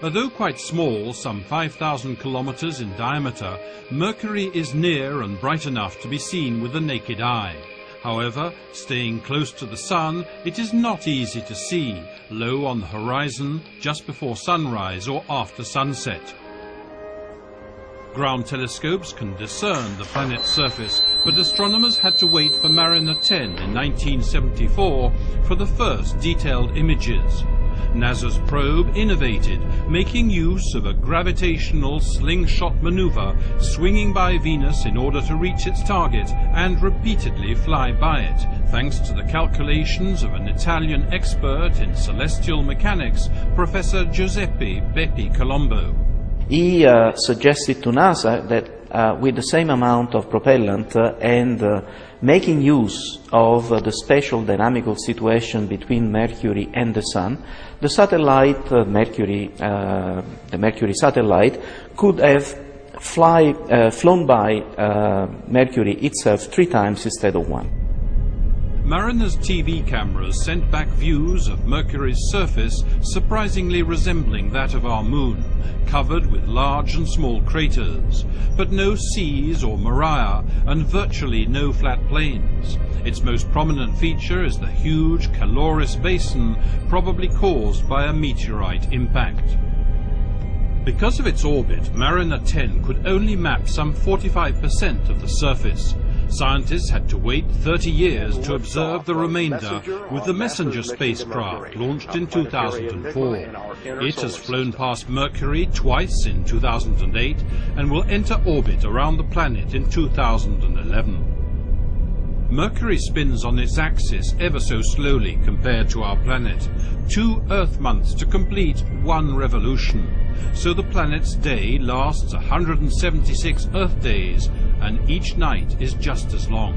Although quite small, some 5,000 kilometers in diameter, Mercury is near and bright enough to be seen with the naked eye. However, staying close to the Sun, it is not easy to see, low on the horizon, just before sunrise or after sunset. Ground telescopes can discern the planet's surface, but astronomers had to wait for Mariner 10 in 1974 for the first detailed images. NASA's probe innovated, making use of a gravitational slingshot maneuver, swinging by Venus in order to reach its target and repeatedly fly by it, thanks to the calculations of an Italian expert in celestial mechanics, Professor Giuseppe Bepi Colombo. He suggested to NASA that with the same amount of propellant and making use of the spatial dynamical situation between Mercury and the Sun, the satellite, the Mercury satellite, could have flown by Mercury itself 3 times instead of 1. Mariner's TV cameras sent back views of Mercury's surface surprisingly resembling that of our Moon, covered with large and small craters, but no seas or maria and virtually no flat plains. Its most prominent feature is the huge Calorus Basin, probably caused by a meteorite impact. Because of its orbit, Mariner 10 could only map some 45% of the surface. Scientists had to wait 30 years to observe the remainder with the Messenger spacecraft launched in 2004. It has flown past Mercury twice in 2008 and will enter orbit around the planet in 2011. Mercury spins on its axis ever so slowly compared to our planet. 2 Earth months to complete 1 revolution. So the planet's day lasts 176 Earth days, and each night is just as long.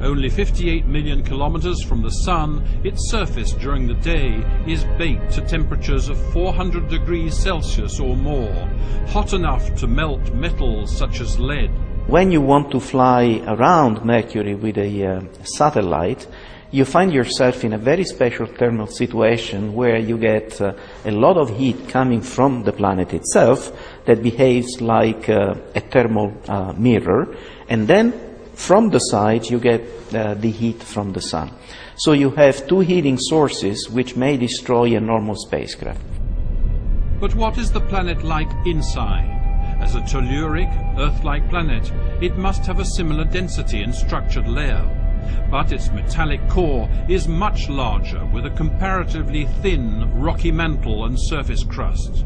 Only 58 million kilometers from the Sun, its surface during the day is baked to temperatures of 400 degrees Celsius or more, hot enough to melt metals such as lead. When you want to fly around Mercury with a satellite, you find yourself in a very special thermal situation where you get a lot of heat coming from the planet itself that behaves like a thermal mirror, and then from the side you get the heat from the Sun. So you have 2 heating sources which may destroy a normal spacecraft. But what is the planet like inside? As a telluric, Earth-like planet, it must have a similar density and structured layer. But its metallic core is much larger, with a comparatively thin, rocky mantle and surface crust.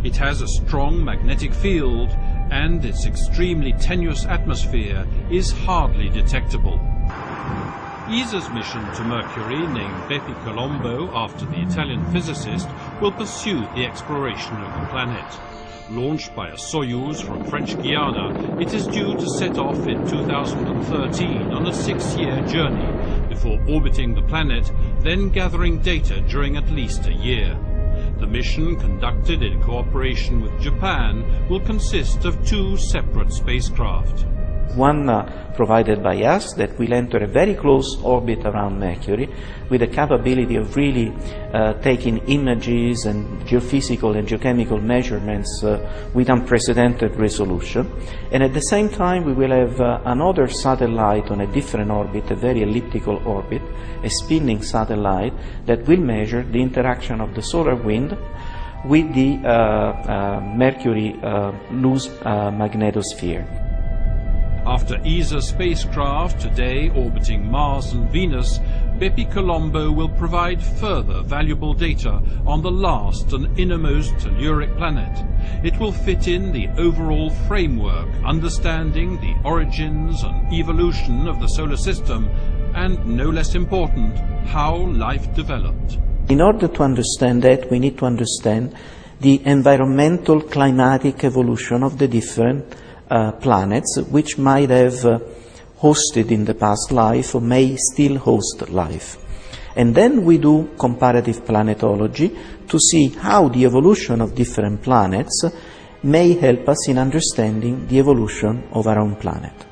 It has a strong magnetic field, and its extremely tenuous atmosphere is hardly detectable. ESA's mission to Mercury, named Bepi Colombo after the Italian physicist, will pursue the exploration of the planet. Launched by a Soyuz from French Guiana, it is due to set off in 2013 on a 6-year journey before orbiting the planet, then gathering data during at least a year. The mission, conducted in cooperation with Japan, will consist of 2 separate spacecraft. One provided by us that will enter a very close orbit around Mercury with the capability of really taking images and geophysical and geochemical measurements with unprecedented resolution. And at the same time we will have another satellite on a different orbit, a very elliptical orbit, a spinning satellite that will measure the interaction of the solar wind with the Mercury loose magnetosphere. After ESA spacecraft today orbiting Mars and Venus, Bepi Colombo will provide further valuable data on the last and innermost telluric planet. It will fit in the overall framework, understanding the origins and evolution of the solar system, and no less important, how life developed. In order to understand that, we need to understand the environmental climatic evolution of the different planets, which might have hosted in the past life or may still host life. And then we do comparative planetology to see how the evolution of different planets may help us in understanding the evolution of our own planet.